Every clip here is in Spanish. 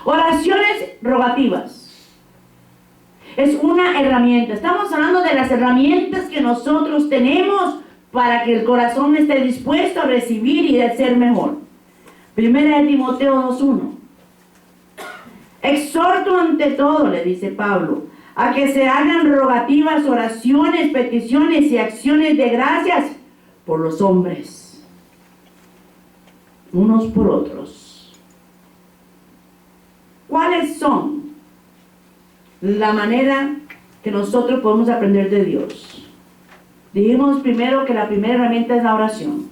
Oraciones rogativas. Es una herramienta. Estamos hablando de las herramientas que nosotros tenemos para que el corazón esté dispuesto a recibir y a ser mejor. Primera de Timoteo 2:1. Exhorto ante todo, le dice Pablo, a que se hagan rogativas, oraciones, peticiones y acciones de gracias por los hombres, unos por otros. ¿Cuáles son la manera que nosotros podemos aprender de Dios? Dijimos primero que la primera herramienta es la oración.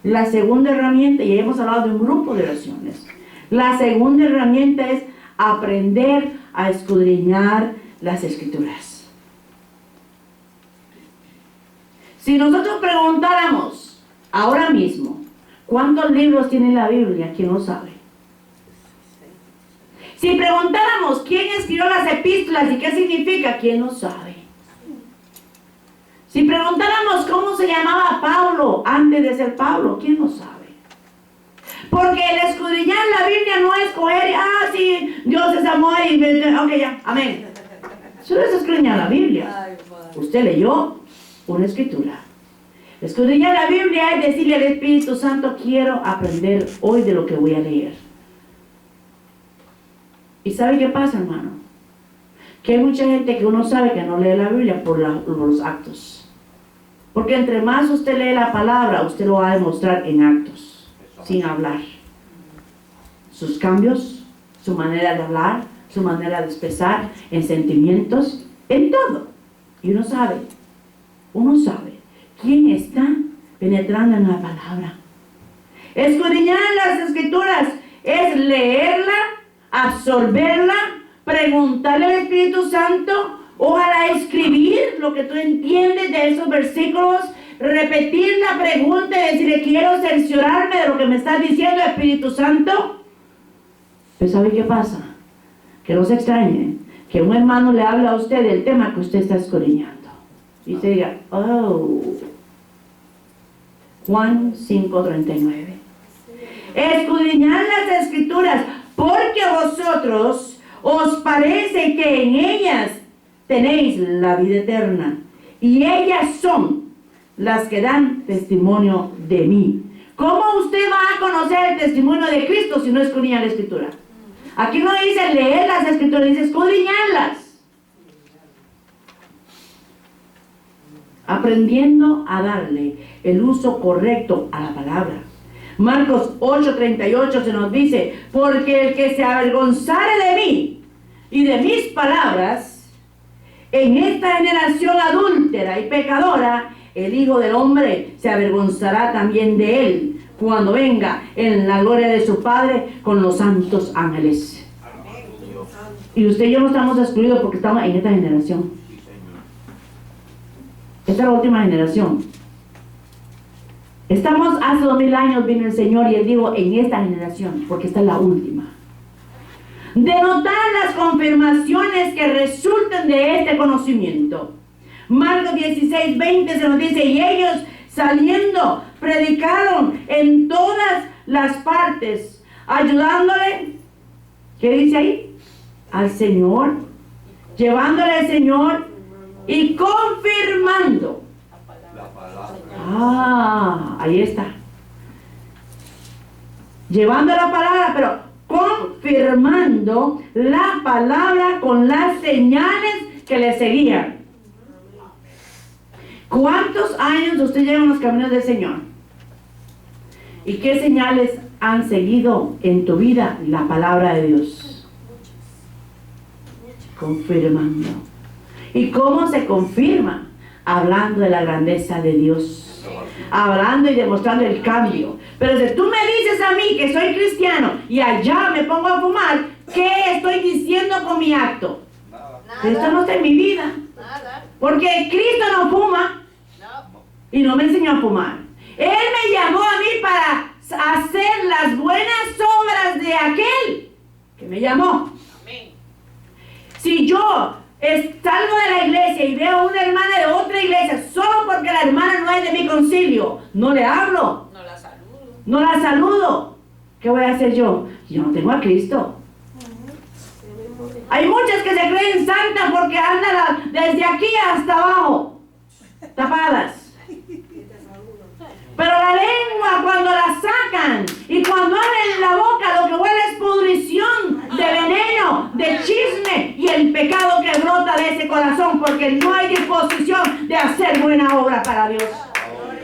La segunda herramienta, y hemos hablado de un grupo de oraciones, la segunda herramienta es aprender a escudriñar las Escrituras. Si nosotros preguntáramos ahora mismo, ¿cuántos libros tiene la Biblia? ¿Quién lo sabe? Si preguntáramos quién escribió las epístolas y qué significa, ¿quién lo sabe? Si preguntáramos cómo se llamaba Pablo antes de ser Pablo, ¿quién lo sabe? Porque el escudriñar la Biblia no es coger, sí, Dios es amor y ok, ya, amén. Eso no es escudriñar la Biblia. Usted leyó una escritura. Escudriñar la Biblia es decirle al Espíritu Santo, quiero aprender hoy de lo que voy a leer. ¿Y sabe qué pasa, hermano? Que hay mucha gente que uno sabe que no lee la Biblia por los actos. Porque entre más usted lee la palabra, usted lo va a demostrar en actos, sin hablar. Sus cambios, su manera de hablar, su manera de expresar, en sentimientos, en todo. Y uno sabe quién está penetrando en la palabra. Escudriñar las Escrituras es leerla, absorberla, preguntarle al Espíritu Santo, ojalá escribir lo que tú entiendes de esos versículos, repetir la pregunta y decirle, quiero cerciorarme de lo que me estás diciendo, Espíritu Santo. Pero ¿sabe qué pasa? Que no se extrañe que un hermano le hable a usted del tema que usted está escudriñando. Y usted diga, Juan 5:39. Escudriñad las Escrituras, porque a vosotros os parece que en ellas tenéis la vida eterna, y ellas son las que dan testimonio de mí. ¿Cómo usted va a conocer el testimonio de Cristo si no escudriña la Escritura? Aquí no dice leer las Escrituras, dice escudriñarlas. Aprendiendo a darle el uso correcto a la palabra. Marcos 8:38 se nos dice, porque el que se avergonzare de mí y de mis palabras, en esta generación adúltera y pecadora, el Hijo del Hombre se avergonzará también de él, cuando venga en la gloria de su Padre con los santos ángeles. Y usted y yo no estamos excluidos porque estamos en esta generación. Esta es la última generación. Estamos hace 2000 años, vino el Señor y Él dijo en esta generación, porque esta es la última. De notar las confirmaciones que resultan de este conocimiento. Marcos 16:20 se nos dice, y ellos saliendo predicaron en todas las partes, ayudándole, ¿qué dice ahí? Al Señor, llevándole al Señor y confirmando. Ahí está. Llevando la palabra, pero confirmando la palabra con las señales que le seguían. ¿Cuántos años usted lleva en los caminos del Señor? ¿Y qué señales han seguido en tu vida la palabra de Dios? Confirmando. ¿Y cómo se confirma? Hablando de la grandeza de Dios, hablando y demostrando el cambio. Pero si tú me dices a mí que soy cristiano y allá me pongo a fumar, ¿qué estoy diciendo con mi acto? Esto no está en mi vida. Porque Cristo no fuma y no me enseñó a fumar. Él me llamó a mí para hacer las buenas obras de aquel que me llamó. Si yo salgo de la iglesia y veo a una hermana de otra iglesia solo porque la hermana no es de mi concilio, no le hablo, no la saludo, ¿qué voy a hacer yo? Yo no tengo a Cristo. Hay muchas que se creen santas porque andan desde aquí hasta abajo, tapadas. Pero la lengua, cuando la sacan y cuando abren la boca, lo que huele es pudrición, de veneno, de chisme y el pecado que brota de ese corazón, porque no hay disposición de hacer buena obra para Dios.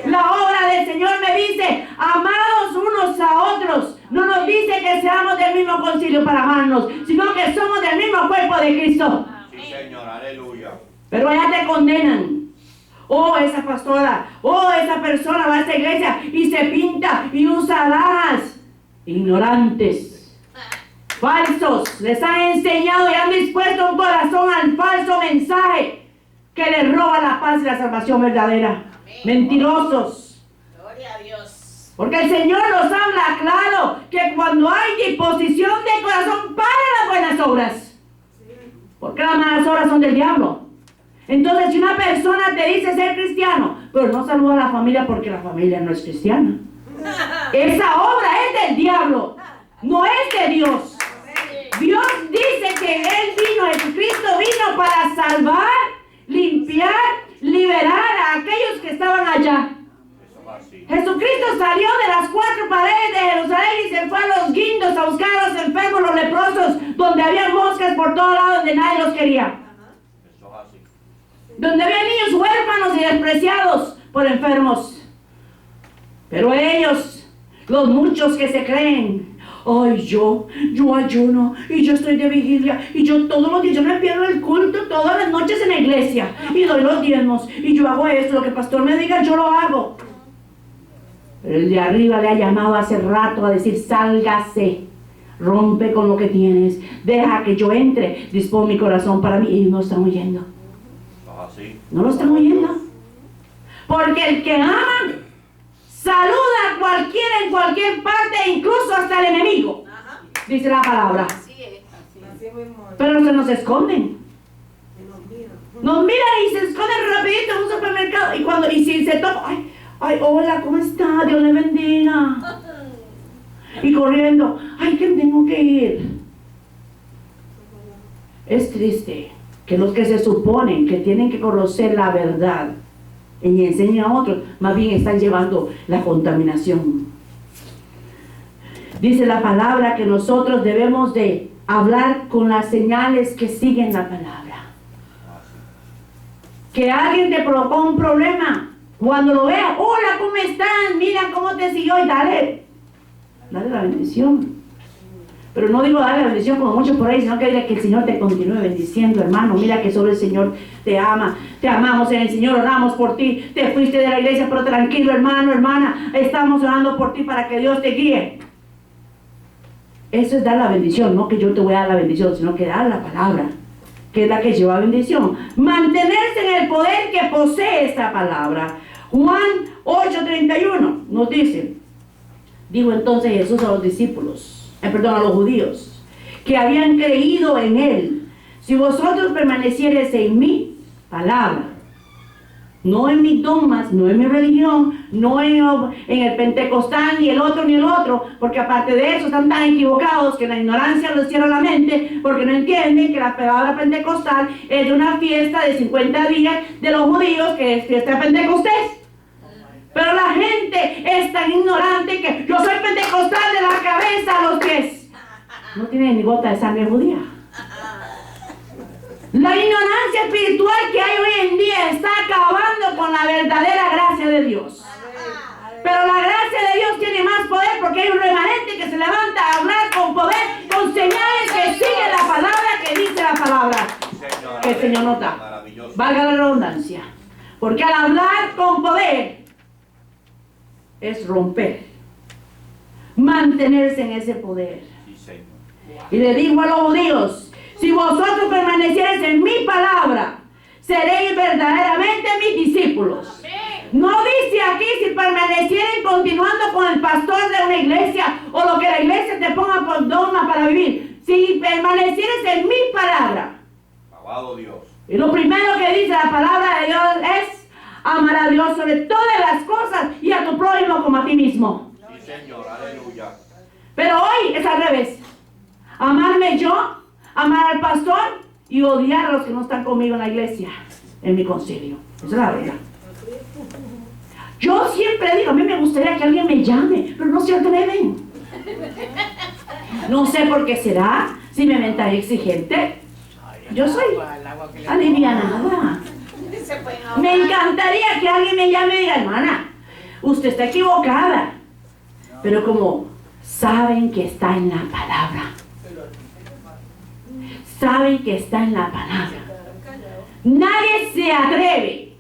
La obra del Señor me dice, amados unos a otros. No nos dice que seamos del mismo concilio para amarnos, sino que somos del mismo cuerpo de Cristo. Sí, Señor, aleluya. Pero allá te condenan. Oh, esa pastora, oh, esa persona va a esta iglesia y se pinta y usa alhajas. Ignorantes, falsos, les han enseñado y han dispuesto un corazón al falso mensaje que les roba la paz y la salvación verdadera. Amén. Mentirosos. Gloria a Dios. Porque el Señor nos habla claro que cuando hay disposición de corazón para las buenas obras, porque las malas obras son del diablo. Entonces, si una persona te dice ser cristiano, pero no saluda a la familia porque la familia no es cristiana, esa obra es del diablo, no es de Dios. Dios dice que Él vino, Jesucristo vino para salvar, limpiar, liberar a aquellos que estaban allá. Jesucristo salió de las 4 paredes de Jerusalén y se fue a los guindos a buscar a los enfermos, los leprosos, donde había moscas por todos lados, donde nadie los quería. Donde había niños huérfanos y despreciados por enfermos. Pero ellos, los muchos que se creen, ay, yo ayuno y yo estoy de vigilia y yo todos los días, yo me pierdo el culto todas las noches en la iglesia y doy los diezmos y yo hago esto, lo que el pastor me diga yo lo hago. Pero el de arriba le ha llamado hace rato a decir, sálgase, rompe con lo que tienes, deja que yo entre, dispón mi corazón para mí. Y no están oyendo. No lo están oyendo. Porque el que ama saluda a cualquiera en cualquier parte, incluso hasta el enemigo. Dice la palabra. Así es. Pero se nos esconden. Nos miran y se esconden rapidito en un supermercado. Y si se toca, ay, hola, ¿cómo está? Dios le bendiga. Y corriendo, ay, que tengo que ir. Es triste que los que se suponen que tienen que conocer la verdad y enseñan a otros, más bien están llevando la contaminación. Dice la palabra que nosotros debemos de hablar con las señales que siguen la palabra. Que alguien te provocó un problema, cuando lo vea, hola, ¿cómo están? Mira cómo te siguió y dale la bendición. Pero no digo darle la bendición como muchos por ahí, sino que que el Señor te continúe bendiciendo, hermano. Mira que solo el Señor te ama. Te amamos en el Señor, oramos por ti. Te fuiste de la iglesia, pero tranquilo, hermano, hermana. Estamos orando por ti para que Dios te guíe. Eso es dar la bendición, no que yo te voy a dar la bendición, sino que dar la palabra, que es la que lleva bendición. Mantenerse en el poder que posee esta palabra. Juan 8:31 nos dice, dijo entonces Jesús a los discípulos, a los judíos, que habían creído en Él, si vosotros permaneciereis en mi palabra, no en mis dogmas, no en mi religión, no en el pentecostal, ni el otro, porque aparte de eso están tan equivocados que la ignorancia les cierra la mente, porque no entienden que la palabra pentecostal es de una fiesta de 50 días de los judíos, que es fiesta de Pentecostés. Pero la gente es tan ignorante que yo soy pentecostal de la cabeza a los pies. No tiene ni gota de sangre judía. La ignorancia espiritual que hay hoy en día está acabando con la verdadera gracia de Dios. Pero la gracia de Dios tiene más poder porque hay un remanente que se levanta a hablar con poder, con señales que siguen la palabra, que dice la palabra. Que el Señor nota. Valga la redundancia. Porque al hablar con poder es romper, mantenerse en ese poder. Y le dijo a los judíos, si vosotros permaneciereis en mi palabra, seréis verdaderamente mis discípulos. No dice aquí si permanecieren continuando con el pastor de una iglesia o lo que la iglesia te ponga por dogma para vivir. Si permanecieres en mi palabra. Alabado Dios. Y lo primero que dice la palabra de Dios es amar a Dios sobre todas las cosas y a tu prójimo como a ti mismo. Sí, Señor, aleluya. Pero hoy es al revés. Amarme yo, amar al pastor y odiar a los que no están conmigo en la iglesia, en mi concilio. Esa es la verdad. Yo siempre digo, a mí me gustaría que alguien me llame, pero no se atreven. No sé por qué será, si me ven tan exigente. Yo soy alivianada. Me encantaría que alguien me llame y diga, hermana, usted está equivocada. Pero como saben que está en la palabra, saben que está en la palabra, nadie se atreve,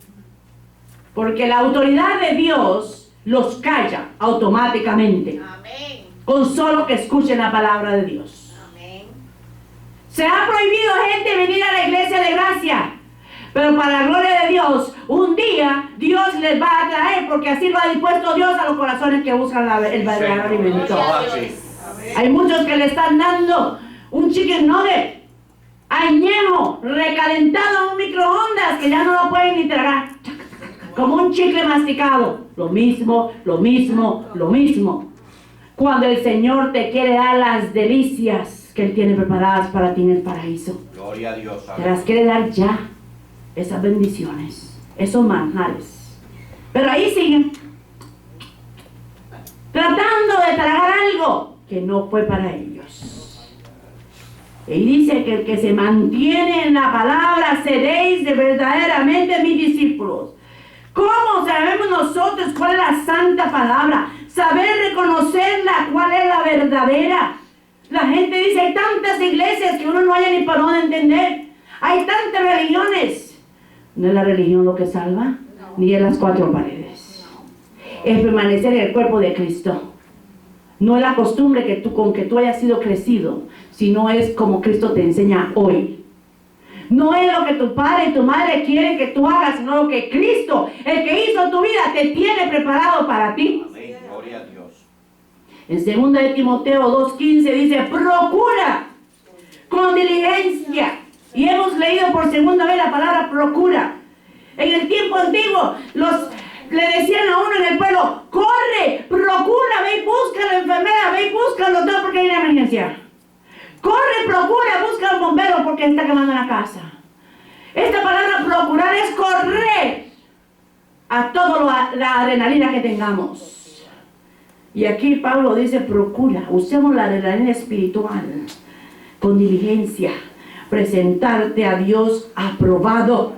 porque la autoridad de Dios los calla automáticamente. Amén. Con solo que escuchen la palabra de Dios. Amén. Se ha prohibido gente venir a la iglesia de gracia, pero para la gloria de Dios, un día Dios les va a traer, porque así lo ha dispuesto Dios a los corazones que buscan el verdadero alimento. Gloria a Dios. Hay muchos que le están dando un chicken nugget añejo, recalentado en un microondas, que ya no lo pueden ni tragar, como un chicle masticado. Lo mismo, lo mismo, lo mismo. Cuando el Señor te quiere dar las delicias que Él tiene preparadas para ti en el paraíso, Gloria a Dios. te las quiere dar ya, esas bendiciones, esos manjares. Pero ahí siguen tratando de tragar algo que no fue para ellos. Y dice que el que se mantiene en la palabra, seréis de verdaderamente mis discípulos. ¿Cómo sabemos nosotros cuál es la santa palabra? Saber reconocerla, cuál es la verdadera. La gente dice, hay tantas iglesias que uno no haya ni para dónde entender. Hay tantas religiones. No es la religión lo que salva, ni es las cuatro paredes. Es permanecer en el cuerpo de Cristo. No es la costumbre con que tú hayas sido crecido, sino es como Cristo te enseña hoy. No es lo que tu padre y tu madre quieren que tú hagas, sino lo que Cristo, el que hizo tu vida, te tiene preparado para ti. Amén. Gloria a Dios. En 2 de Timoteo 2:15 dice, procura con diligencia. Y hemos leído por segunda vez la palabra procura. En el tiempo antiguo, le decían a uno en el pueblo, corre, procura, ve y busca a la enfermera, ve y busca al doctor porque hay una emergencia. Corre, procura, busca al bombero porque está quemando la casa. Esta palabra procurar es correr a toda la adrenalina que tengamos. Y aquí Pablo dice, procura, usemos la adrenalina espiritual con diligencia, presentarte a Dios aprobado,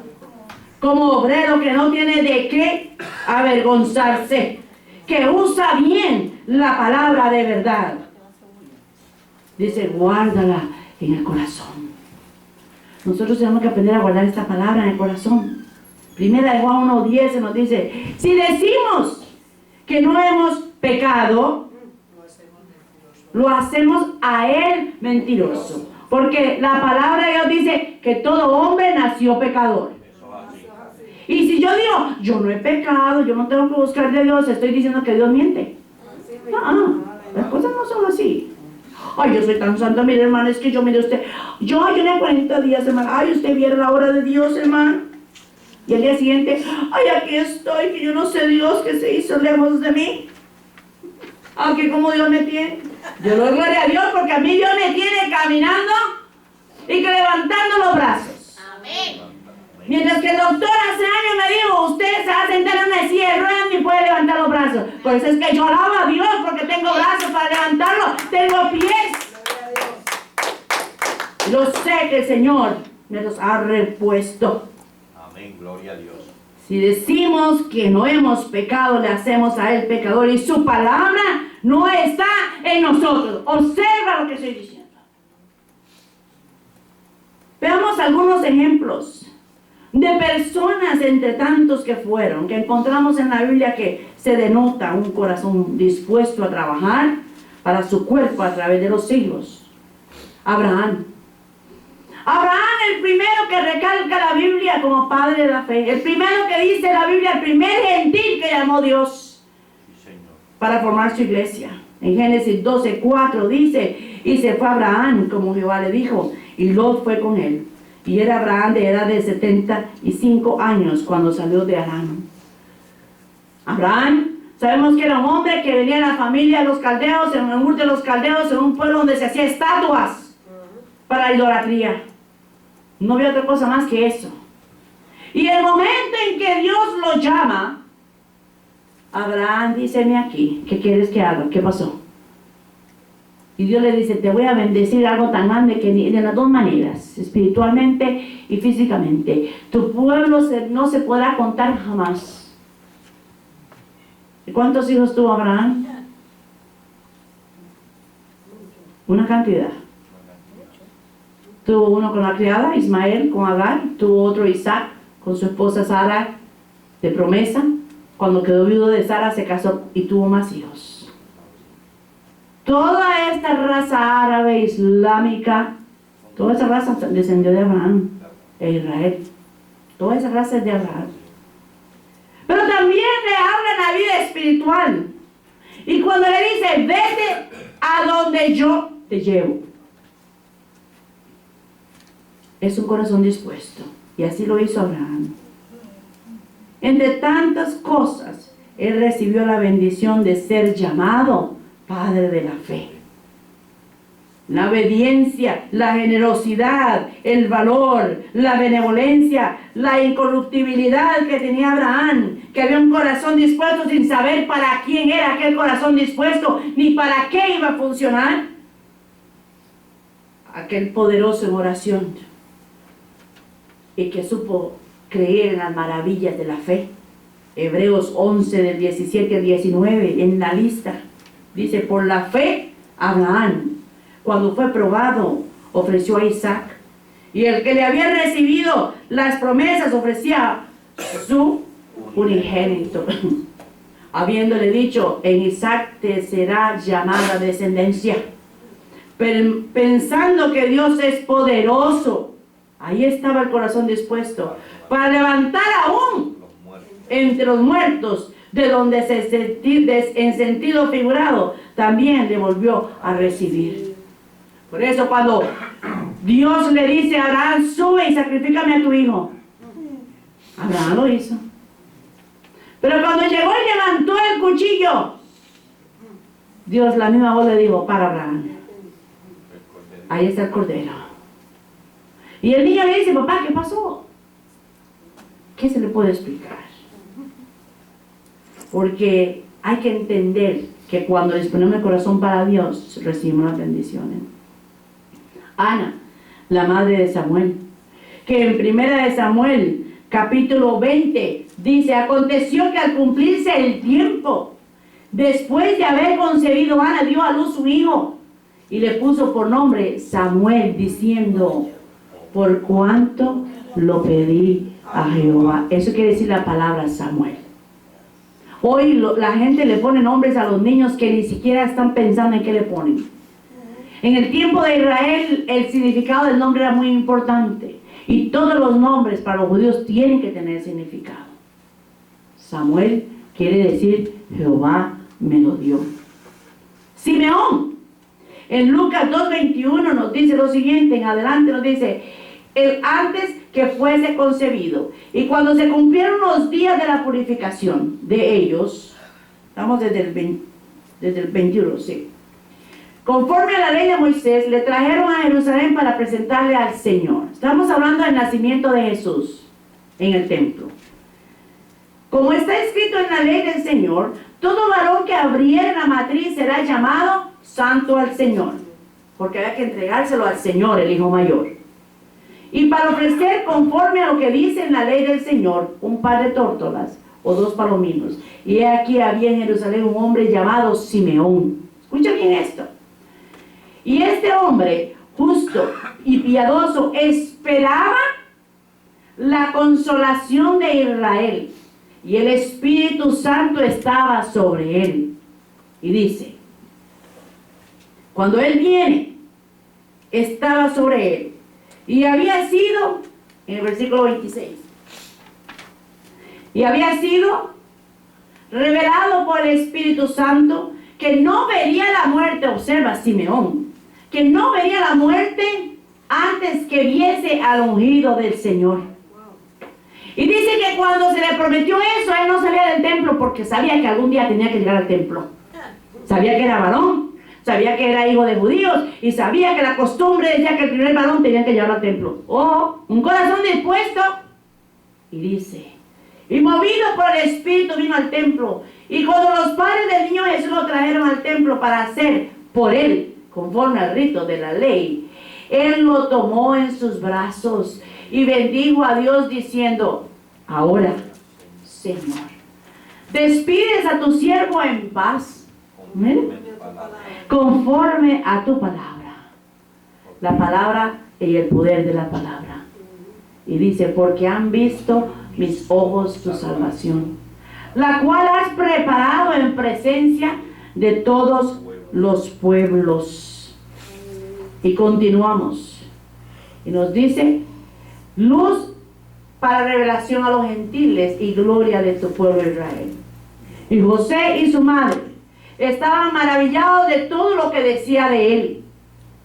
como obrero que no tiene de qué avergonzarse, que usa bien la palabra de verdad. Dice, guárdala en el corazón. Nosotros tenemos que aprender a guardar esta palabra en el corazón. Primera de Juan 1:10 nos dice, si decimos que no hemos pecado, lo hacemos a Él mentiroso. Porque la palabra de Dios dice que todo hombre nació pecador. Y si yo digo, yo no he pecado, yo no tengo que buscar de Dios, estoy diciendo que Dios miente. No, las cosas no son así. Ay, yo soy tan santa, mire hermano, es que yo mire usted, yo tenía 40 días, hermano, ay, usted viera la hora de Dios, hermano. Y al día siguiente, ay, aquí estoy, que yo no sé Dios que se hizo lejos de mí. Aunque como Dios me tiene, yo doy gloria a Dios porque a mí Dios me tiene caminando y que levantando los brazos. Amén. Mientras que el doctor hace años me dijo, usted se va a sentar en una silla de ruedas y puede levantar los brazos. Por eso es que yo alabo a Dios porque tengo brazos para levantarlos, tengo pies. Yo sé que el Señor me los ha repuesto. Amén. Gloria a Dios. Si decimos que no hemos pecado, le hacemos a Él pecador y su palabra no está en nosotros. Observa lo que estoy diciendo. Veamos algunos ejemplos de personas entre tantos que fueron, que encontramos en la Biblia que se denota un corazón dispuesto a trabajar para su cuerpo a través de los siglos. Abraham, el primero que recalca la Biblia como padre de la fe, el primero que dice la Biblia, el primer gentil que llamó Dios para formar su iglesia. En Génesis 12:4 dice, y se fue Abraham como Jehová le dijo, y Lot fue con él. Y era Abraham de edad de 75 años cuando salió de Harán. Abraham, sabemos que era un hombre que venía de la familia de los caldeos, en el Ur de los caldeos, en un pueblo donde se hacía estatuas. para la idolatría. No había otra cosa más que eso. Y el momento en que Dios lo llama, Abraham, díceme aquí, ¿qué quieres que haga? ¿Qué pasó? Y Dios le dice, te voy a bendecir algo tan grande que de las dos maneras, espiritualmente y físicamente. Tu pueblo no se podrá contar jamás. ¿Y cuántos hijos tuvo Abraham? Una cantidad. Tuvo uno con la criada, Ismael, con Agar. Tuvo otro, Isaac, con su esposa Sara, de promesa. Cuando quedó viudo de Sara, se casó y tuvo más hijos. Toda esta raza árabe, islámica, toda esa raza descendió de Abraham e Israel. Toda esa raza es de Abraham. Pero también le habla en la vida espiritual. Y cuando le dice, vete a donde yo te llevo. Es un corazón dispuesto. Y así lo hizo Abraham. Entre tantas cosas, él recibió la bendición de ser llamado Padre de la Fe. La obediencia, la generosidad, el valor, la benevolencia, la incorruptibilidad que tenía Abraham, que había un corazón dispuesto sin saber para quién era aquel corazón dispuesto, ni para qué iba a funcionar. Aquel poderoso en oración y que supo creer en las maravillas de la fe. Hebreos 11 del 17 al 19 en la lista dice, por la fe Abraham, cuando fue probado, ofreció a Isaac, y el que le había recibido las promesas ofrecía su unigénito, habiéndole dicho, en Isaac te será llamada descendencia. Pensando que Dios es poderoso, ahí estaba el corazón dispuesto para levantar aún entre los muertos, de donde en sentido figurado también le volvió a recibir. Por eso cuando Dios le dice a Abraham, sube y sacrifícame a tu hijo, Abraham lo hizo. Pero cuando llegó y levantó el cuchillo, Dios, la misma voz le dijo, para Abraham, ahí está el cordero. Y el niño le dice, papá, ¿qué pasó? ¿Qué se le puede explicar? Porque hay que entender que cuando disponemos el corazón para Dios, recibimos las bendiciones. Ana, la madre de Samuel, que en primera de Samuel, capítulo 20, dice, aconteció que al cumplirse el tiempo, después de haber concebido Ana, dio a luz su hijo, y le puso por nombre Samuel, diciendo, por cuanto lo pedí a Jehová. Eso quiere decir la palabra Samuel. Hoy la gente le pone nombres a los niños que ni siquiera están pensando en qué le ponen. En el tiempo de Israel, el significado del nombre era muy importante. Y todos los nombres para los judíos tienen que tener significado. Samuel quiere decir, Jehová me lo dio. Simeón, en Lucas 2:21 nos dice lo siguiente, en adelante nos dice, el antes que fuese concebido. Y cuando se cumplieron los días de la purificación de ellos, estamos desde el 21, sí. Conforme a la ley de Moisés, le trajeron a Jerusalén para presentarle al Señor. Estamos hablando del nacimiento de Jesús en el templo. Como está escrito en la ley del Señor, todo varón que abriere la matriz será llamado santo al Señor, porque había que entregárselo al Señor, el hijo mayor. Y para ofrecer conforme a lo que dice en la ley del Señor, un par de tórtolas o 2 palominos. Y aquí había en Jerusalén un hombre llamado Simeón. Escucha bien esto. Y este hombre, justo y piadoso, esperaba la consolación de Israel. Y el Espíritu Santo estaba sobre él. Y dice, cuando él viene, estaba sobre él. Y había sido, en el versículo 26, y había sido revelado por el Espíritu Santo que no vería la muerte, observa Simeón, que no vería la muerte antes que viese al ungido del Señor. Y dice que cuando se le prometió eso, él no salía del templo porque sabía que algún día tenía que llegar al templo. Sabía que era varón, sabía que era hijo de judíos y sabía que la costumbre decía que el primer varón tenía que llevarlo al templo. Oh, un corazón dispuesto. Y dice, y movido por el Espíritu vino al templo. Y cuando los padres del niño Jesús lo trajeron al templo para hacer por él, conforme al rito de la ley, él lo tomó en sus brazos y bendijo a Dios diciendo, ahora, Señor, despides a tu siervo en paz, conforme a tu palabra. La palabra y el poder de la palabra. Y dice, porque han visto mis ojos tu salvación, la cual has preparado en presencia de todos los pueblos. Y continuamos. Y nos dice, luz para revelación a los gentiles y gloria de tu pueblo Israel. Y José y su madre estaban maravillados de todo lo que decía de él.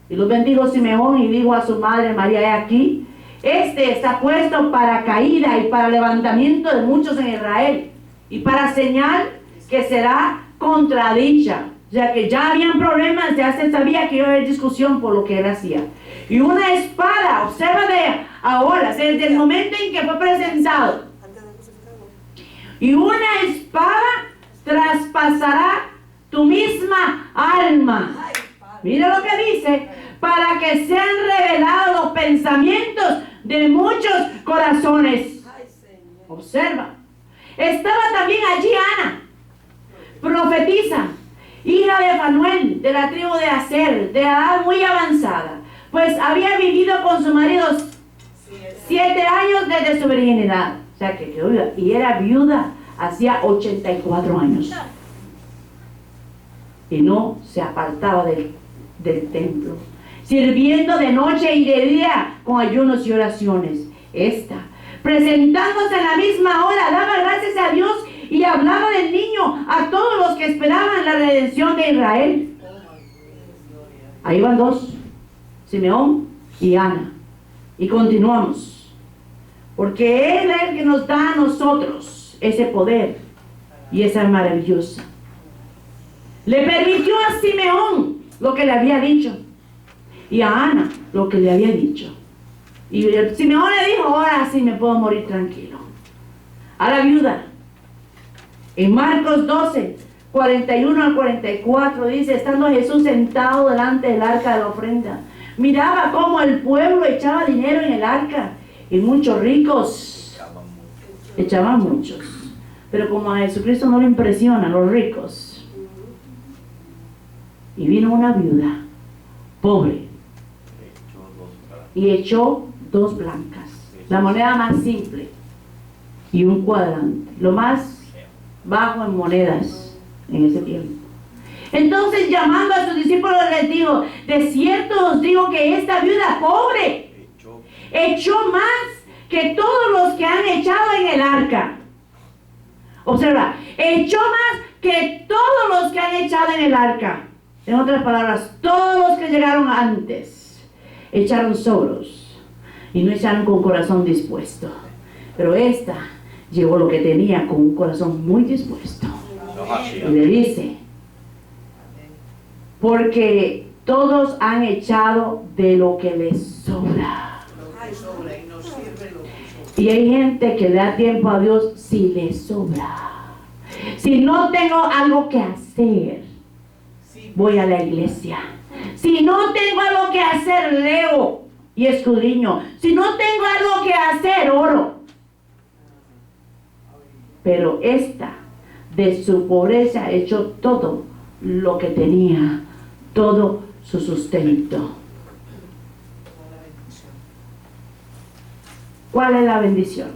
Y los bendijo Simeón y dijo a su madre María, he aquí, este está puesto para caída y para levantamiento de muchos en Israel, y para señal que será contradicha. O sea que ya habían problemas, ya se sabía que iba a haber discusión por lo que él hacía. Y una espada, observa de ahora, desde el momento en que fue presentado. Y una espada traspasará tu misma alma. Mira lo que dice, para que sean revelados los pensamientos de muchos corazones. Observa. Estaba también allí Ana, profetisa, hija de Fanuel, de la tribu de Aser, de edad muy avanzada, pues había vivido con su marido 7 años desde su virginidad. O sea que quedó viuda, y era viuda hacía 84 años. Y no se apartaba del templo, sirviendo de noche y de día con ayunos y oraciones. Esta, presentándose en la misma hora, daba gracias a Dios y hablaba del niño a todos los que esperaban la redención de Israel. Ahí van dos, Simeón y Ana. Y continuamos, porque Él es el que nos da a nosotros ese poder y esa maravillosa. Le permitió a Simeón lo que le había dicho y a Ana lo que le había dicho. Y Simeón le dijo, ahora sí me puedo morir tranquilo. A la viuda, en Marcos 12, 41 al 44 dice, estando Jesús sentado delante del arca de la ofrenda, miraba cómo el pueblo echaba dinero en el arca, y muchos ricos echaban muchos. Pero como a Jesucristo no le impresionan los ricos, y vino una viuda pobre y echó 2 blancas, la moneda más simple, y un cuadrante, lo más bajo en monedas en ese tiempo. Entonces, llamando a sus discípulos, les dijo, de cierto os digo que esta viuda pobre echó más que todos los que han echado en el arca. Observa, echó más que todos los que han echado en el arca. En otras palabras, todos los que llegaron antes echaron sobros y no echaron con corazón dispuesto. Pero esta llevó lo que tenía con un corazón muy dispuesto. Y le dice, porque todos han echado de lo que les sobra. Y hay gente que le da tiempo a Dios si le sobra. Si no tengo algo que hacer, voy a la iglesia. Si no tengo algo que hacer, leo y escudriño. Si no tengo algo que hacer, oro. Pero esta, de su pobreza, echó todo lo que tenía, todo su sustento. ¿Cuál es la bendición?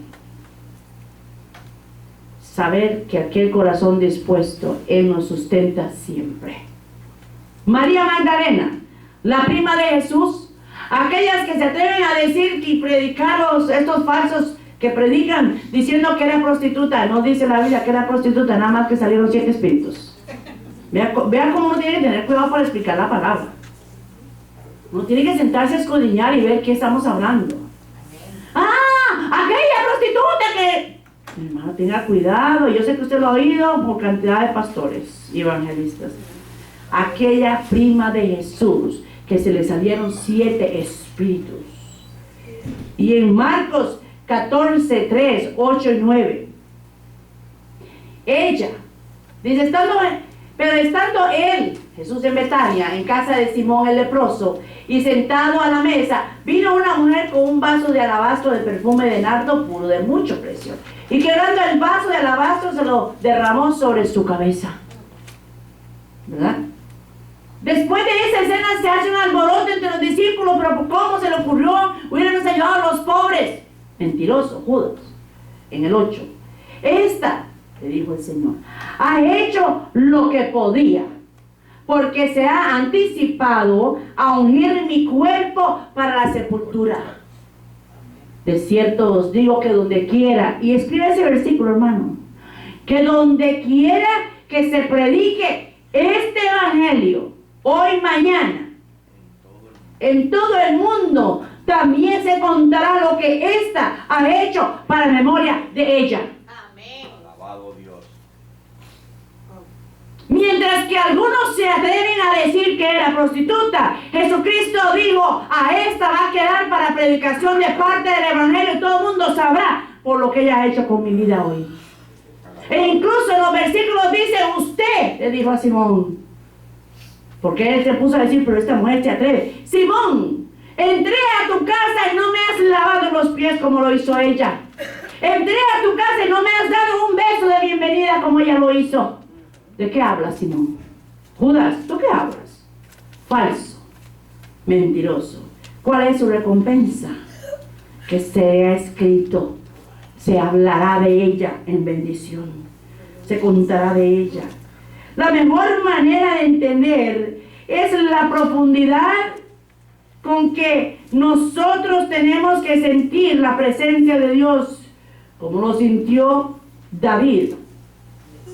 Saber que aquel corazón dispuesto, Él nos sustenta siempre. María Magdalena, la prima de Jesús, aquellas que se atreven a decir y predicar estos falsos que predican diciendo que era prostituta. No dice la Biblia que era prostituta, nada más que salieron 7 espíritus. Vea cómo uno tiene que tener cuidado para explicar la palabra. Uno tiene que sentarse a escudriñar y ver qué estamos hablando. Aquella prostituta que... Mi hermano, tenga cuidado. Yo sé que usted lo ha oído por cantidad de pastores y evangelistas. aquella prima de Jesús, que se le salieron 7 espíritus. Y en Marcos 14, 3, 8 y 9, ella, dice, pero estando él, Jesús en Betania, en casa de Simón el leproso, y sentado a la mesa, vino una mujer con un vaso de alabastro de perfume de nardo puro de mucho precio, y quebrando el vaso de alabastro se lo derramó sobre su cabeza. ¿Verdad? Después de esa escena se hace un alboroto entre los discípulos, pero ¿cómo se le ocurrió? Hubieran ayudado a los pobres. Mentiroso, Judas. En el 8. Esta, le dijo el Señor, ha hecho lo que podía, porque se ha anticipado a ungir mi cuerpo para la sepultura. De cierto os digo que donde quiera, y escribe ese versículo, hermano, que donde quiera que se predique este evangelio, hoy, mañana, en todo el mundo, también se contará lo que ésta ha hecho para memoria de ella. Amén. Alabado Dios. Mientras que algunos se atreven a decir que era prostituta, Jesucristo dijo, a esta va a quedar para predicación de parte del evangelio, y todo el mundo sabrá por lo que ella ha hecho con mi vida hoy. E incluso en los versículos dice, usted, le dijo a Simón, porque él se puso a decir, pero esta mujer se atreve. Simón, entré a tu casa y no me has lavado los pies como lo hizo ella. Entré a tu casa y no me has dado un beso de bienvenida como ella lo hizo. ¿De qué hablas, Simón? Judas, ¿tú qué hablas? Falso, mentiroso. ¿Cuál es su recompensa? Que se ha escrito, se hablará de ella en bendición, se contará de ella. La mejor manera de entender es la profundidad con que nosotros tenemos que sentir la presencia de Dios, como lo sintió David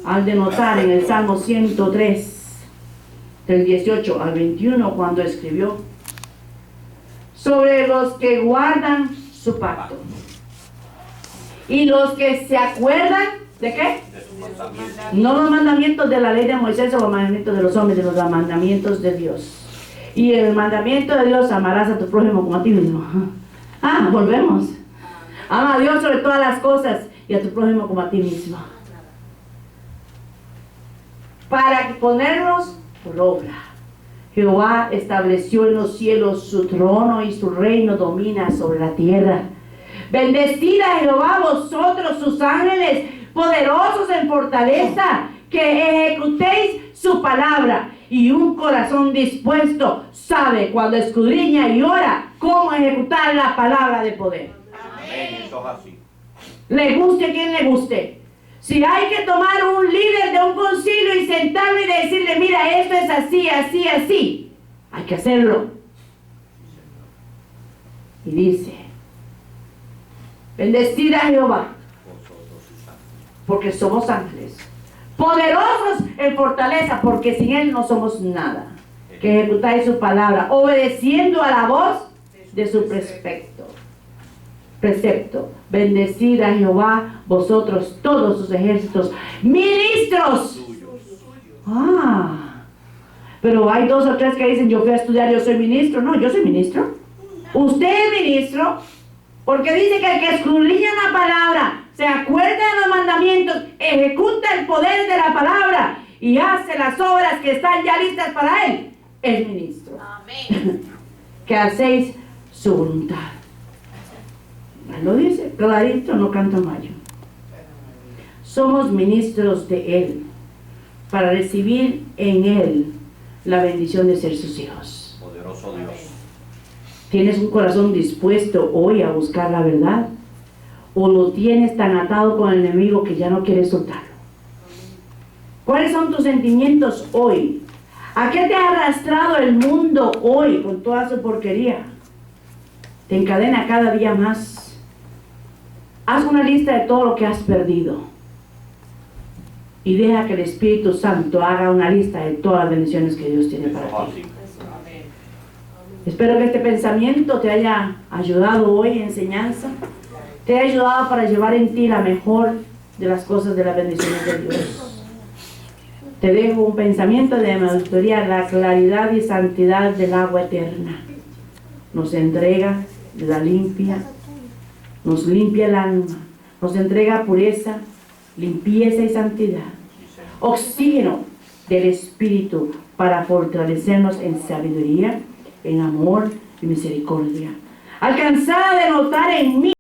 al denotar en el Salmo 103, del 18 al 21, cuando escribió sobre los que guardan su pacto y los que se acuerdan ¿de qué? De sus mandamientos. No los mandamientos de la ley de Moisés o los mandamientos de los hombres, de los mandamientos de Dios. Y el mandamiento de Dios, amarás a tu prójimo como a ti mismo. Volvemos. Ama a Dios sobre todas las cosas y a tu prójimo como a ti mismo. Para ponernos por obra. Jehová estableció en los cielos su trono y su reino domina sobre la tierra. Bendecid a Jehová vosotros sus ángeles, poderosos en fortaleza, que ejecutéis su palabra. Y un corazón dispuesto sabe cuando escudriña y ora cómo ejecutar la palabra de poder. Amén. Eso es así. Le guste a quien le guste. Si hay que tomar un líder de un concilio y sentarlo y decirle, mira, esto es así, así, así, hay que hacerlo. Y dice, bendecid a Jehová, porque somos ángeles, poderosos en fortaleza, porque sin Él no somos nada. Que ejecutáis su palabra, obedeciendo a la voz de su precepto. Bendecid a Jehová, vosotros todos sus ejércitos, ministros. Pero hay 2 o 3 que dicen, yo fui a estudiar, yo soy ministro. No, yo soy ministro. Usted es ministro, porque dice que el que escudriña la palabra, se acuerda de los mandamientos, ejecuta el poder de la palabra y hace las obras que están ya listas para él, es ministro. Amén. Que hacéis su voluntad. Lo dice clarito, no canta mayo. Somos ministros de Él para recibir en Él la bendición de ser sus hijos. Poderoso Dios. ¿Tienes un corazón dispuesto hoy a buscar la verdad? ¿O lo tienes tan atado con el enemigo que ya no quieres soltarlo? ¿Cuáles son tus sentimientos hoy? ¿A qué te ha arrastrado el mundo hoy con toda su porquería? Te encadena cada día más. Haz una lista de todo lo que has perdido y deja que el Espíritu Santo haga una lista de todas las bendiciones que Dios tiene para ti. Espero que este pensamiento te haya ayudado hoy en enseñanza, te haya ayudado para llevar en ti la mejor de las cosas de las bendiciones de Dios. te dejo un pensamiento de auditoría, la claridad y santidad del agua eterna. Nos entrega la limpia, nos limpia el alma, nos entrega pureza, limpieza y santidad. Oxígeno del Espíritu para fortalecernos en sabiduría, en amor y misericordia. Alcanzada de notar en mí